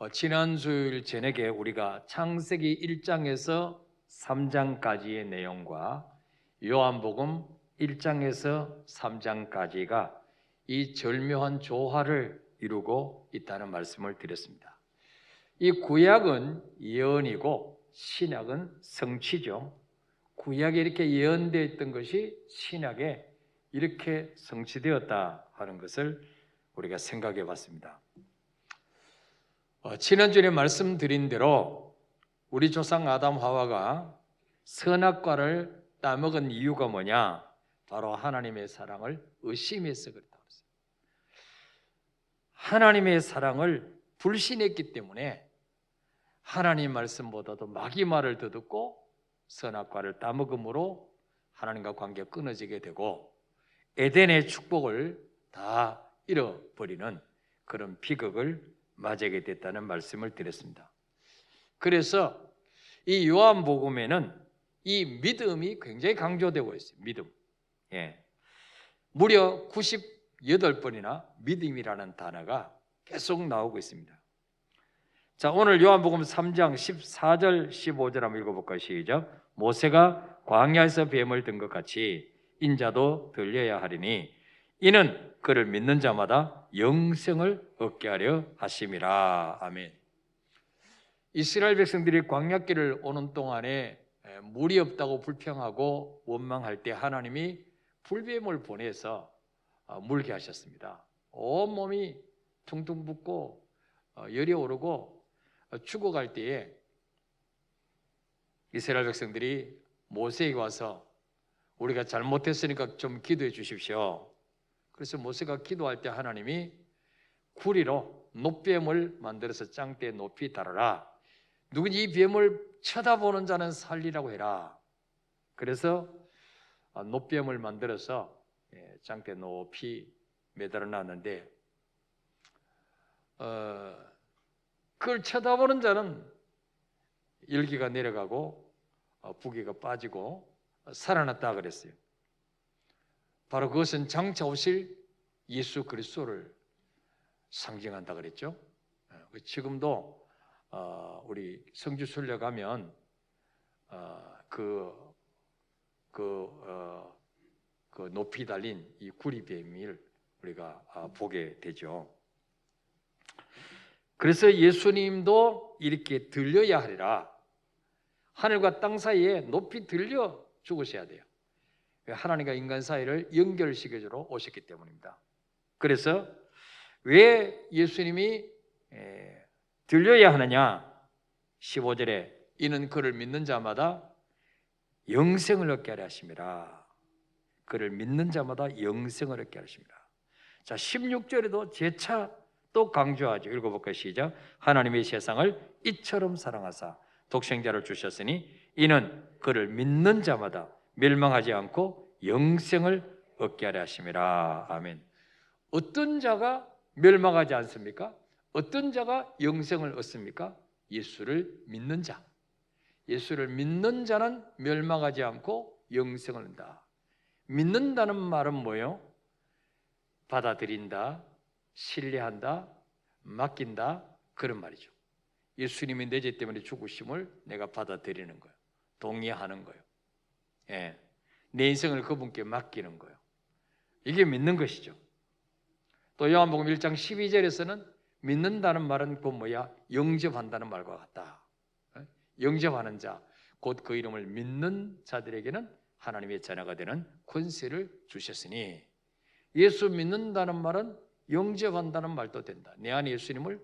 지난 수요일 저녁에 우리가 창세기 1장에서 3장까지의 내용과 요한복음 1장에서 3장까지가 이 절묘한 조화를 이루고 있다는 말씀을 드렸습니다. 이 구약은 예언이고 신약은 성취죠. 구약에 이렇게 예언되어 있던 것이 신약에 이렇게 성취되었다 하는 것을 우리가 생각해 봤습니다. 지난주에 말씀드린 대로 우리 조상 아담 하와가 선악과를 따먹은 이유가 뭐냐? 바로 하나님의 사랑을 의심해서 그렇다고 했어요. 하나님의 사랑을 불신했기 때문에 하나님 말씀보다도 마귀 말을 더 듣고 선악과를 따먹음으로 하나님과 관계가 끊어지게 되고 에덴의 축복을 다 잃어버리는 그런 비극을 맞이하게 됐다는 말씀을 드렸습니다. 그래서 이 요한복음에는 이 믿음이 굉장히 강조되고 있어요. 믿음. 무려 98번이나 믿음이라는 단어가 계속 나오고 있습니다. 자, 오늘 요한복음 3장 14절 15절 한번 읽어볼까요? 시작. 모세가 광야에서 뱀을 든 것 같이 인자도 들려야 하리니 이는 그를 믿는 자마다 영생을 얻게 하려 하심이라. 아멘. 이스라엘 백성들이 광야길을 오는 동안에 물이 없다고 불평하고 원망할 때 하나님이 불뱀을 보내서 물게 하셨습니다. 온몸이 퉁퉁 붓고 열이 오르고 죽어갈 때에 이스라엘 백성들이 모세에게 와서 우리가 잘못했으니까 좀 기도해 주십시오. 그래서 모세가 기도할 때 하나님이 구리로 놋뱀을 만들어서 짱대에 높이 달아라. 누구니 이 뱀을 쳐다보는 자는 살리라고 해라. 그래서 놋뱀을 만들어서 짱대 높이 매달아 놨는데 그걸 쳐다보는 자는 열기가 내려가고 부기가 빠지고 살아났다 그랬어요. 바로 그것은 장차 오실 예수 그리스도를 상징한다 그랬죠. 지금도 우리 성주 순례 가면 그 높이 달린 이 구리뱀을 우리가 보게 되죠. 그래서 예수님도 이렇게 들려야 하리라. 하늘과 땅 사이에 높이 들려 죽으셔야 돼요. 하나님과 인간 사이를 연결시켜주러 오셨기 때문입니다. 그래서 왜 예수님이 들려야 하느냐? 15절에 이는 그를 믿는 자마다 영생을 얻게 하려 하심이라. 그를 믿는 자마다 영생을 얻게 하려 하심이라. 자, 16절에도 재차 또 강조하죠. 읽어볼까요? 시작. 하나님의 세상을 이처럼 사랑하사 독생자를 주셨으니 이는 그를 믿는 자마다 멸망하지 않고 영생을 얻게 하려 하심이라. 아멘. 어떤 자가 멸망하지 않습니까? 어떤 자가 영생을 얻습니까? 예수를 믿는 자. 예수를 믿는 자는 멸망하지 않고 영생을 얻는다. 믿는다는 말은 뭐예요? 받아들인다, 신뢰한다, 맡긴다, 그런 말이죠. 예수님이 내 죄 때문에 죽으심을 내가 받아들이는 거예요. 동의하는 거예요. 내 인생을 그분께 맡기는 거예요. 이게 믿는 것이죠. 또 요한복음 1장 12절에서는 믿는다는 말은 그 뭐야? 영접한다는 말과 같다. 영접하는 자, 곧 그 이름을 믿는 자들에게는 하나님의 자녀가 되는 권세를 주셨으니, 예수 믿는다는 말은 영접한다는 말도 된다. 내 안에 예수님을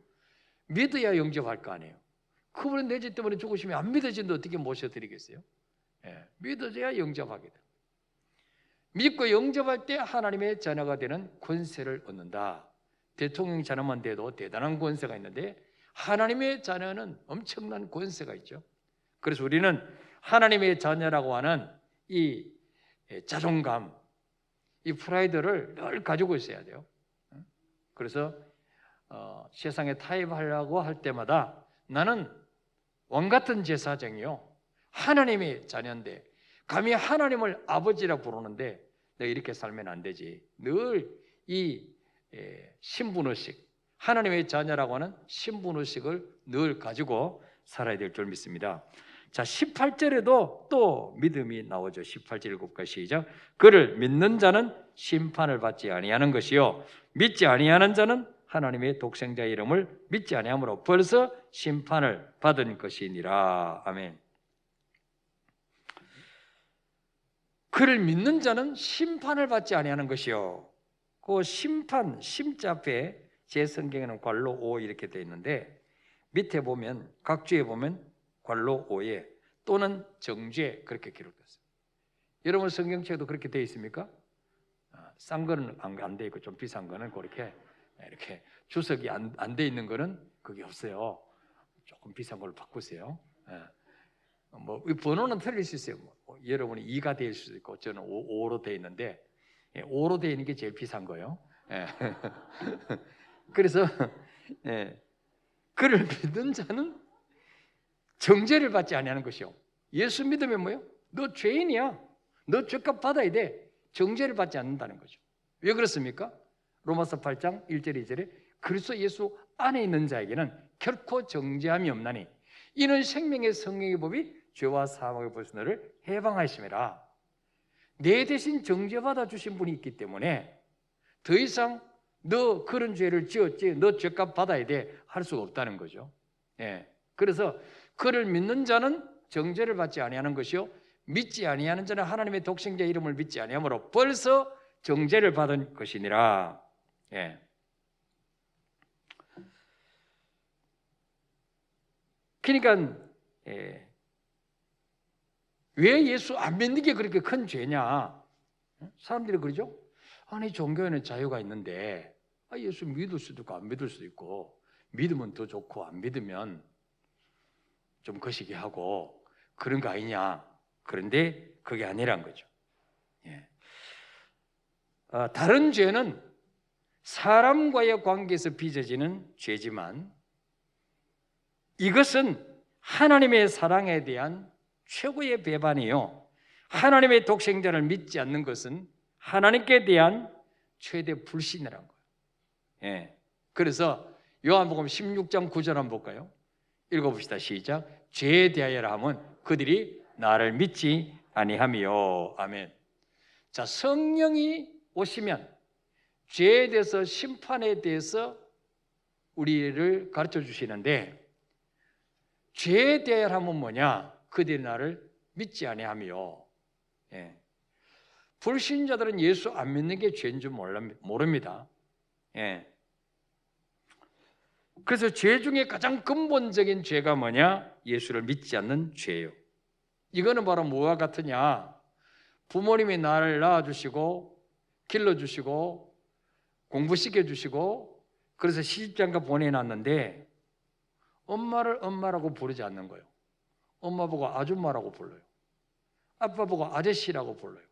믿어야 영접할 거 아니에요. 그분이 내 죄 때문에 죽으시면 안 믿어지는데 어떻게 모셔드리겠어요? 믿어져야 영접하게 돼. 믿고 영접할 때 하나님의 자녀가 되는 권세를 얻는다. 대통령 자녀만 돼도 대단한 권세가 있는데 하나님의 자녀는 엄청난 권세가 있죠. 그래서 우리는 하나님의 자녀라고 하는 이 자존감, 이 프라이드를 늘 가지고 있어야 돼요. 그래서 세상에 타협하려고 할 때마다 나는 왕같은 제사장이요, 하나님의 자녀인데 감히 하나님을 아버지라 부르는데 내가 이렇게 살면 안 되지. 늘 이 신분의식, 하나님의 자녀라고 하는 신분의식을 늘 가지고 살아야 될 줄 믿습니다. 자, 18절에도 또 믿음이 나오죠. 18절 읽어볼까요? 시작. 그를 믿는 자는 심판을 받지 아니하는 것이요 믿지 아니하는 자는 하나님의 독생자의 이름을 믿지 아니함으로 벌써 심판을 받은 것이니라. 아멘. 그를 믿는 자는 심판을 받지 아니하는 것이요. 그 심판, 심자 앞에 제 성경에는 괄로 오 이렇게 되어 있는데 밑에 보면 각주에 보면 괄로 오에 또는 정죄 그렇게 기록됐어요. 여러분 성경책에도 그렇게 되어 있습니까? 싼 거는 안 되어 있고 좀 비싼 거는 그렇게 이렇게 주석이 안 되어 있는 거는 그게 없어요. 조금 비싼 걸로 바꾸세요. 뭐 번호는 틀릴 수 있어요. 뭐, 여러분이 2가 될 수도 있고 저는 5로 되어 있는데 5로 되어 있는 게 제일 비싼 거예요. 그래서 그를 믿는 자는 정죄를 받지 아니하는 것이요. 예수 믿으면 뭐요? 너 죄인이야. 너 죄값 받아야 돼. 정죄를 받지 않는다는 거죠. 왜 그렇습니까? 로마서 8장 1절 2절에 그리스도 예수 안에 있는 자에게는 결코 정죄함이 없나니 이는 생명의 성령의 법이 죄와 사망의 벌써 너를 해방하심이라. 내 대신 정죄받아 주신 분이 있기 때문에 더 이상 너 그런 죄를 지었지 너 죄값 받아야 돼 할 수가 없다는 거죠. 그래서 그를 믿는 자는 정죄를 받지 아니하는 것이요 믿지 아니하는 자는 하나님의 독생자 이름을 믿지 아니하므로 벌써 정죄를 받은 것이니라. 그러니까 왜 예수 안 믿는 게 그렇게 큰 죄냐? 사람들이 그러죠. 아니 종교에는 자유가 있는데 예수 믿을 수도 있고 안 믿을 수도 있고 믿으면 더 좋고 안 믿으면 좀 거시기 하고 그런 거 아니냐? 그런데 그게 아니란 거죠. 다른 죄는 사람과의 관계에서 빚어지는 죄지만 이것은 하나님의 사랑에 대한 최고의 배반이요. 하나님의 독생자를 믿지 않는 것은 하나님께 대한 최대 불신이라는 거예요. 그래서 요한복음 16장 9절 한번 볼까요? 읽어봅시다. 시작. 죄에 대하여라 하면 그들이 나를 믿지 아니하며. 아멘. 자, 성령이 오시면 죄에 대해서 심판에 대해서 우리를 가르쳐 주시는데 죄에 대하여 하면 뭐냐? 그들이 나를 믿지 아니하며. 불신자들은 예수 안 믿는 게 죄인 줄 모릅니다. 그래서 죄 중에 가장 근본적인 죄가 뭐냐? 예수를 믿지 않는 죄예요. 이거는 바로 뭐와 같으냐? 부모님이 나를 낳아주시고 길러주시고 공부시켜주시고 그래서 시집장가 보내놨는데 엄마를 엄마라고 부르지 않는 거예요. 엄마 보고 아줌마라고 불러요. 아빠 보고 아저씨라고 불러요.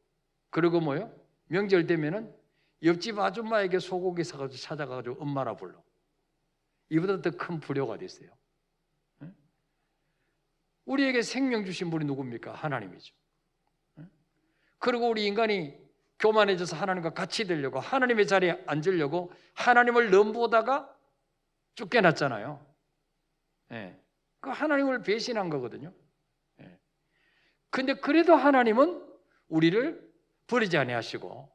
그리고 뭐요? 명절 되면은 옆집 아줌마에게 소고기 사가지고 찾아가지고 엄마라 불러. 이보다 더 큰 불효가 됐어요. 우리에게 생명 주신 분이 누굽니까? 하나님이죠. 그리고 우리 인간이 교만해져서 하나님과 같이 되려고 하나님의 자리에 앉으려고 하나님을 넘보다가 쫓겨났잖아요. 그 하나님을 배신한 거거든요. 근데 그래도 하나님은 우리를 버리지 아니하시고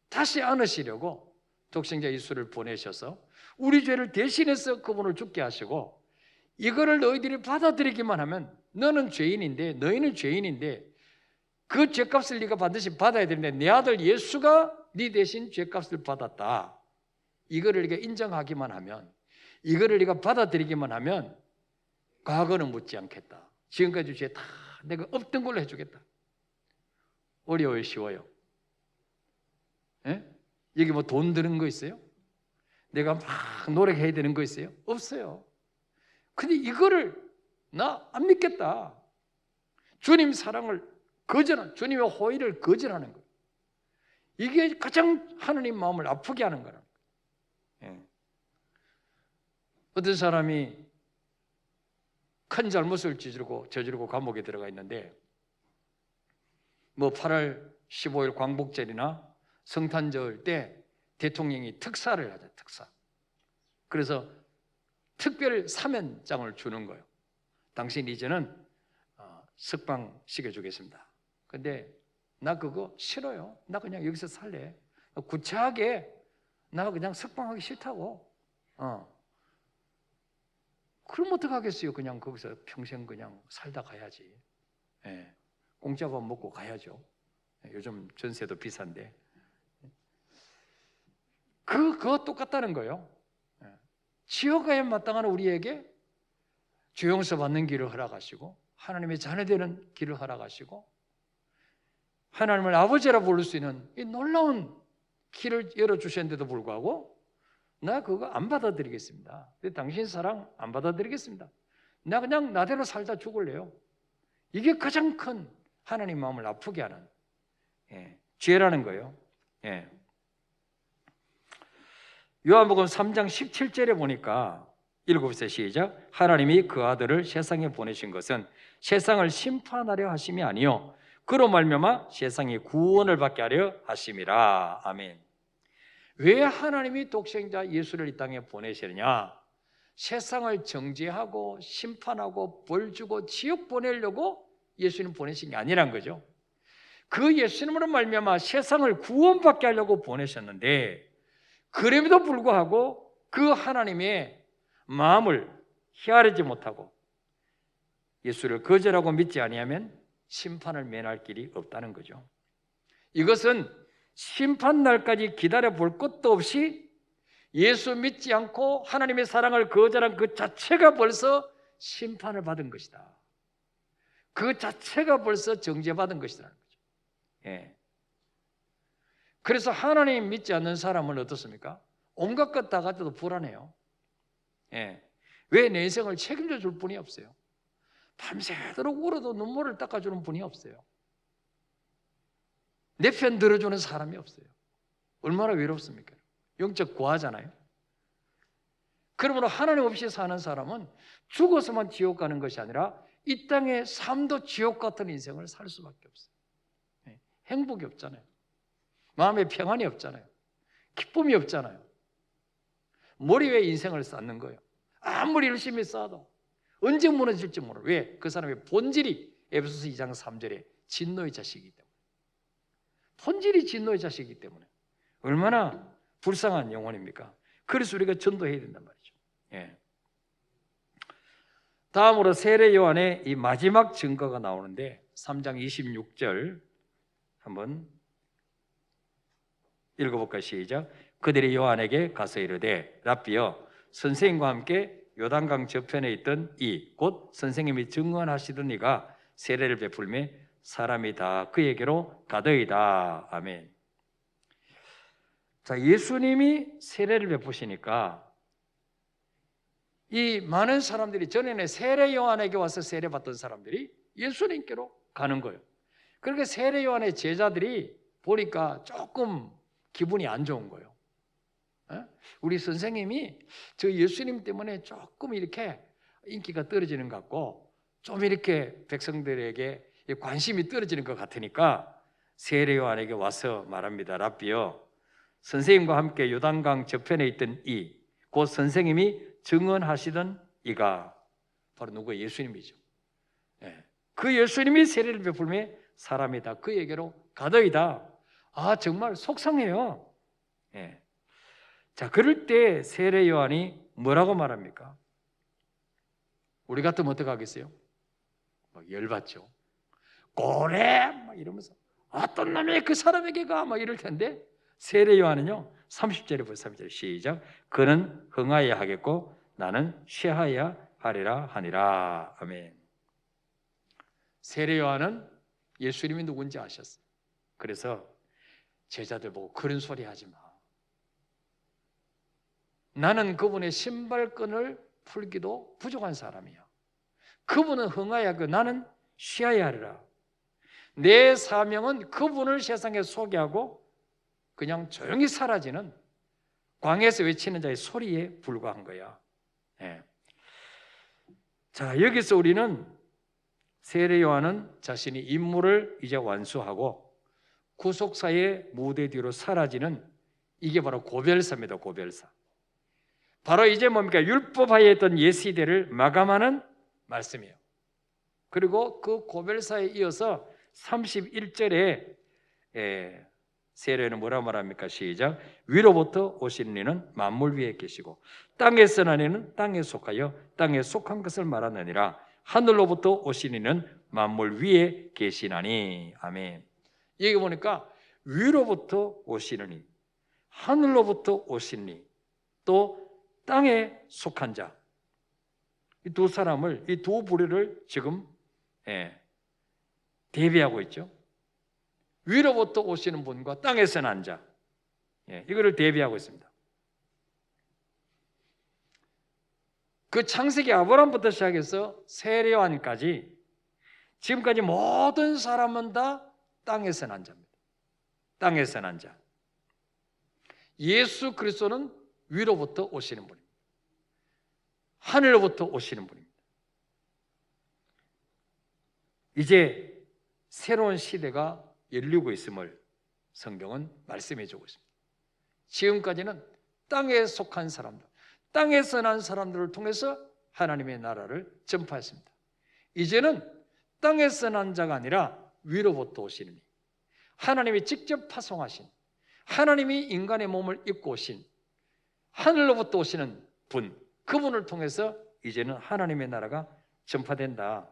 다시 안으시려고 독생자 예수를 보내셔서 우리 죄를 대신해서 그분을 죽게 하시고 이거를 너희들이 받아들이기만 하면 너는 죄인인데 너희는 죄인인데 그 죄값을 네가 반드시 받아야 되는데 내 아들 예수가 네 대신 죄값을 받았다. 이거를 네가 인정하기만 하면 이거를 네가 받아들이기만 하면 과거는 묻지 않겠다. 지금까지 죄 다 내가 없던 걸로 해주겠다. 어려워요, 쉬워요? 여기 뭐 돈 드는 거 있어요? 내가 막 노력해야 되는 거 있어요? 없어요. 근데 이거를 나 안 믿겠다. 주님 사랑을 거절하는, 주님의 호의를 거절하는 거예요. 이게 가장 하나님 마음을 아프게 하는 거라는 거예요. 어떤 사람이 큰 잘못을 저지르고 감옥에 들어가 있는데 뭐 8월 15일 광복절이나 성탄절 때 대통령이 특사를 하죠. 특사. 그래서 특별 사면장을 주는 거예요. 당신 이제는 석방 시켜주겠습니다. 근데 나 그거 싫어요. 나 그냥 여기서 살래. 구차하게 나 그냥 석방하기 싫다고. 그럼 어떡하겠어요? 그냥 거기서 평생 그냥 살다 가야지. 예, 공짜 밥 먹고 가야죠. 요즘 전세도 비싼데. 그거 똑같다는 거예요. 지옥 가야 마땅한 우리에게 죄 용서 받는 길을 허락하시고 하나님의 자녀 되는 길을 허락하시고 하나님을 아버지라 부를 수 있는 이 놀라운 길을 열어주셨는데도 불구하고 나 그거 안 받아들이겠습니다. 당신 사랑 안 받아들이겠습니다. 나 그냥 나대로 살다 죽을래요. 이게 가장 큰 하나님 마음을 아프게 하는 죄라는 거예요. 요한복음 3장 17절에 보니까 읽어보세요. 시작. 하나님이 그 아들을 세상에 보내신 것은 세상을 심판하려 하심이 아니요 그로 말미암아 세상이 구원을 받게 하려 하심이라. 아멘. 왜 하나님이 독생자 예수를 이 땅에 보내시느냐? 세상을 정죄하고 심판하고 벌 주고 지옥 보내려고 예수님 보내신 게 아니란 거죠. 그 예수님으로 말미암아 세상을 구원받게 하려고 보내셨는데 그럼에도 불구하고 그 하나님의 마음을 헤아리지 못하고 예수를 거절하고 믿지 아니하면 심판을 면할 길이 없다는 거죠. 이것은 심판 날까지 기다려 볼 것도 없이 예수 믿지 않고 하나님의 사랑을 거절한 그 자체가 벌써 심판을 받은 것이다. 그 자체가 벌써 정죄받은 것이라는 거죠. 그래서 하나님 믿지 않는 사람은 어떻습니까? 온갖 것 다 가져도 불안해요. 왜 내 인생을 책임져 줄 분이 없어요. 밤새도록 울어도 눈물을 닦아주는 분이 없어요. 내 편 들어주는 사람이 없어요. 얼마나 외롭습니까? 영적 고아잖아요. 그러므로 하나님 없이 사는 사람은 죽어서만 지옥 가는 것이 아니라 이 땅의 삶도 지옥 같은 인생을 살 수밖에 없어요. 행복이 없잖아요. 마음에 평안이 없잖아요. 기쁨이 없잖아요. 머리 위에 인생을 쌓는 거예요. 아무리 열심히 쌓아도 언제 무너질지 모르. 왜? 그 사람의 본질이 에베소서 2장 3절에 진노의 자식이기 때문에. 본질이 진노의 자식이기 때문에 얼마나 불쌍한 영혼입니까? 그래서 우리가 전도해야 된단 말이죠. 다음으로 세례 요한의 이 마지막 증거가 나오는데 3장 26절 한번 읽어볼까요? 시작. 그들이 요한에게 가서 이르되 랍비여 선생님과 함께 요단강 저편에 있던 이 곧 선생님이 증언하시던 이가 세례를 베풀며 사람이 다 그에게로 가더이다. 아멘. 자, 예수님이 세례를 베푸시니까 이 많은 사람들이 전에는 세례 요한에게 와서 세례 받던 사람들이 예수님께로 가는 거예요. 그렇게 세례 요한의 제자들이 보니까 조금 기분이 안 좋은 거예요. 우리 선생님이 저 예수님 때문에 조금 이렇게 인기가 떨어지는 것 같고 좀 이렇게 백성들에게 관심이 떨어지는 것 같으니까 세례 요한에게 와서 말합니다. 랍비여 선생님과 함께 요단강 저편에 있던 이 곧 선생님이 증언하시던 이가 바로 누구? 예수님이죠. 그 예수님이 세례를 베풀며 사람이 다 그에게로 가더이다. 아, 정말 속상해요. 자, 그럴 때 세례 요한이 뭐라고 말합니까? 우리 같으면 어떻게 하겠어요? 막 열받죠. 고래! 막 이러면서 어떤 놈이 그 사람에게 가! 막 이럴 텐데 세례 요한은요 30절에 보세요. 30절 시작. 그는 흥하여야 하겠고 나는 쉬하여야 하리라 하니라. 아멘. 세례 요한은 예수님이 누군지 아셨어요. 그래서 제자들 보고 그런 소리 하지 마. 나는 그분의 신발끈을 풀기도 부족한 사람이야. 그분은 흥하여야 하고 나는 쉬어야 하리라. 내 사명은 그분을 세상에 소개하고 그냥 조용히 사라지는 광야에서 외치는 자의 소리에 불과한 거야. 자, 여기서 우리는 세례 요한은 자신이 임무를 이제 완수하고 구속사의 무대 뒤로 사라지는 이게 바로 고별사입니다. 고별사. 바로 이제 뭡니까? 율법하에 있던 옛 시대를 마감하는 말씀이에요. 그리고 그 고별사에 이어서 31절에 세례는 뭐라 말합니까? 시작. 위로부터 오신 이는 만물 위에 계시고 땅에서 난 이는 땅에 속하여 땅에 속한 것을 말하느니라. 하늘로부터 오신 이는 만물 위에 계시나니. 아멘. 여기 보니까 위로부터 오시는 이, 하늘로부터 오신 이, 또 땅에 속한 자, 이 두 사람을, 이 두 부류를 지금 대비하고 있죠. 위로부터 오시는 분과 땅에서 난 자, 이거를 대비하고 있습니다. 그 창세기 아브라함부터 시작해서 세례요한까지 지금까지 모든 사람은 다 땅에서 난 자입니다. 땅에서 난 자. 예수 그리스도는 위로부터 오시는 분입니다. 하늘로부터 오시는 분입니다. 이제 새로운 시대가 열리고 있음을 성경은 말씀해 주고 있습니다. 지금까지는 땅에 속한 사람들, 땅에서 난 사람들을 통해서 하나님의 나라를 전파했습니다. 이제는 땅에서 난 자가 아니라 위로부터 오시는 이, 하나님이 직접 파송하신, 하나님이 인간의 몸을 입고 오신, 하늘로부터 오시는 분, 그분을 통해서 이제는 하나님의 나라가 전파된다.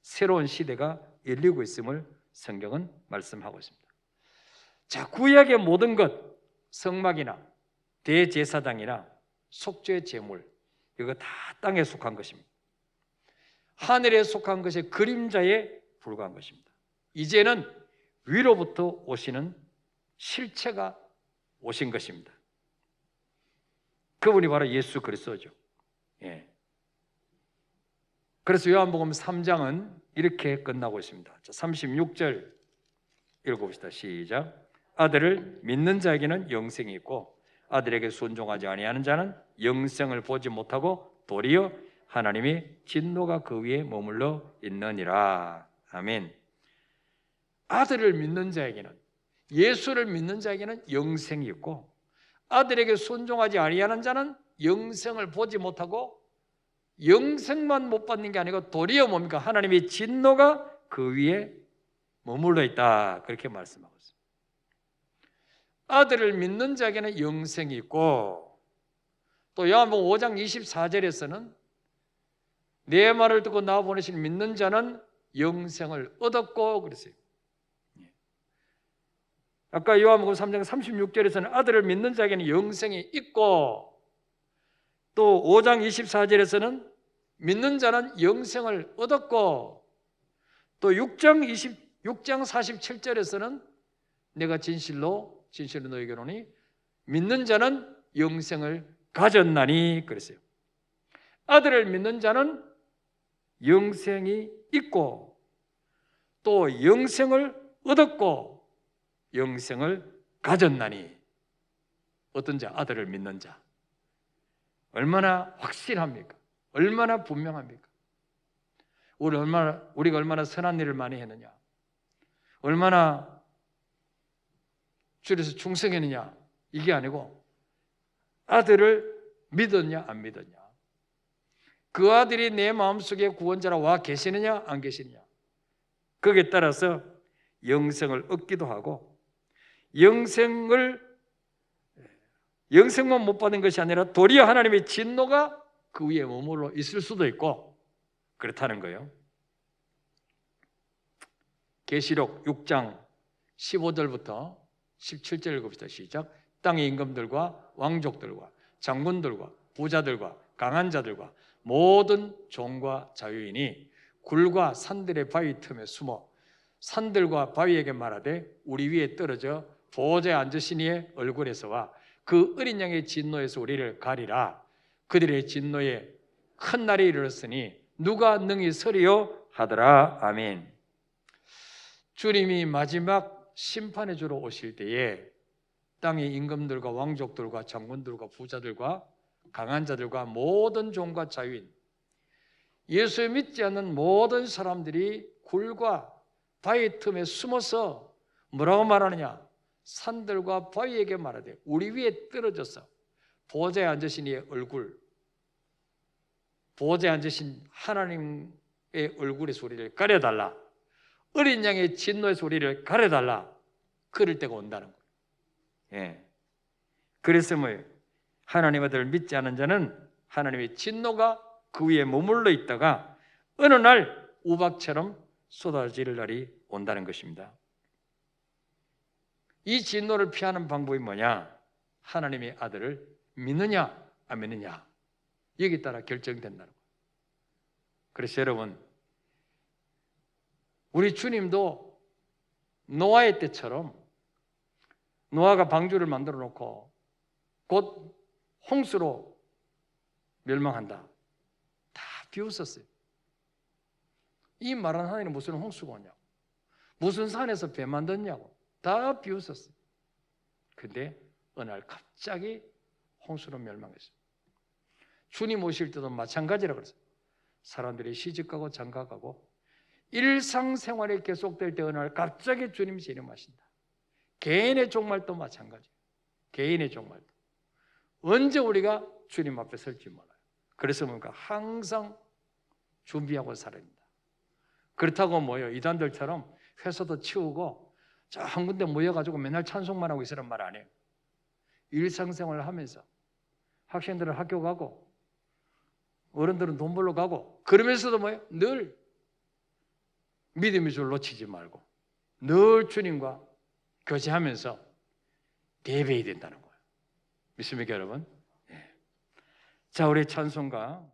새로운 시대가 열리고 있음을 성경은 말씀하고 있습니다. 자, 구약의 모든 것, 성막이나 대제사장이나 속죄 제물, 이거 다 땅에 속한 것입니다. 하늘에 속한 것의 그림자에 불과한 것입니다. 이제는 위로부터 오시는 실체가 오신 것입니다. 그분이 바로 예수 그리스도죠. 그래서 요한복음 3장은 이렇게 끝나고 있습니다. 자, 36절 읽어봅시다. 시작. 아들을 믿는 자에게는 영생이 있고 아들에게 순종하지 아니하는 자는 영생을 보지 못하고 도리어 하나님의 진노가 그 위에 머물러 있느니라. 아멘. 아들을 믿는 자에게는, 예수를 믿는 자에게는 영생이 있고 아들에게 순종하지 아니하는 자는 영생을 보지 못하고 영생만 못 받는 게 아니고 도리어 뭡니까? 하나님의 진노가 그 위에 머물러 있다. 그렇게 말씀하고 있습니다. 아들을 믿는 자에게는 영생이 있고 또 요한복음 5장 24절에서는 내 말을 듣고 나 보내신 믿는 자는 영생을 얻었고 그랬어요. 아까 요한복음 3장 36절에서는 아들을 믿는 자에게는 영생이 있고 또 5장 24절에서는 믿는 자는 영생을 얻었고 또 6장 47절에서는 내가 진실로 너에게 이르노니 믿는 자는 영생을 가졌나니 그랬어요. 아들을 믿는 자는 영생이 있고 또 영생을 얻었고 영생을 가졌나니. 어떤 자? 아들을 믿는 자. 얼마나 확실합니까? 얼마나 분명합니까? 우리가 얼마나 선한 일을 많이 했느냐, 얼마나 주에서 충성했느냐, 이게 아니고 아들을 믿었냐 안 믿었냐, 그 아들이 내 마음속에 구원자라 와 계시느냐 안 계시느냐, 거기에 따라서 영생을 얻기도 하고 영생만 못 받은 것이 아니라 도리어 하나님의 진노가 그 위에 머물러 있을 수도 있고 그렇다는 거예요. 계시록 6장 15절부터 17절 읽읍시다. 시작. 땅의 임금들과 왕족들과 장군들과 부자들과 강한 자들과 모든 종과 자유인이 굴과 산들의 바위 틈에 숨어 산들과 바위에게 말하되 우리 위에 떨어져 보호자에 앉으신 이의 얼굴에서와 그 어린 양의 진노에서 우리를 가리라. 그들의 진노에 큰 날이 이르렀으니 누가 능히 서리요 하더라. 아멘. 주님이 마지막 심판의 주로 오실 때에 땅의 임금들과 왕족들과 장군들과 부자들과 강한 자들과 모든 종과 자유인, 예수를 믿지 않는 모든 사람들이 굴과 바위 틈에 숨어서 뭐라고 말하느냐? 산들과 바위에게 말하되 우리 위에 떨어져서 보좌에 앉으신 이의 얼굴, 보좌에 앉으신 하나님의 얼굴의 소리를 가려달라. 어린 양의 진노의 소리를 가려달라. 그럴 때가 온다는 거예요. 예. 그래서 뭐예요? 하나님 아들을 믿지 않은 자는 하나님의 진노가 그 위에 머물러 있다가 어느 날 우박처럼 쏟아질 날이 온다는 것입니다. 이 진노를 피하는 방법이 뭐냐? 하나님의 아들을 믿느냐 안 믿느냐, 여기에 따라 결정된다는 거예요. 그래서 여러분, 우리 주님도 노아의 때처럼 노아가 방주를 만들어 놓고 곧 홍수로 멸망한다, 다 비웃었어요. 이 말은 하나님은 무슨 홍수가 오냐고, 무슨 산에서 배 만들냐고 다 비웃었어요. 근데 어느 날 갑자기 홍수로 멸망했어요. 주님 오실 때도 마찬가지라 그랬어요. 사람들이 시집가고 장가가고 일상생활이 계속될 때 어느 날 갑자기 주님이 재림하신다. 개인의 종말도 마찬가지예요. 개인의 종말도. 언제 우리가 주님 앞에 설지 몰라요. 그래서 뭔가 항상 준비하고 살아야 합니다. 그렇다고 뭐예요? 이단들처럼 회사도 치우고 저 한 군데 모여가지고 맨날 찬송만 하고 있으란 말 아니에요. 일상생활을 하면서 학생들은 학교 가고 어른들은 돈 벌러 가고, 그러면서도 뭐예요? 늘 믿음의 줄 놓치지 말고 늘 주님과 교제하면서 대배해야 된다는 거예요. 믿습니까 여러분? 네. 자, 우리 찬송가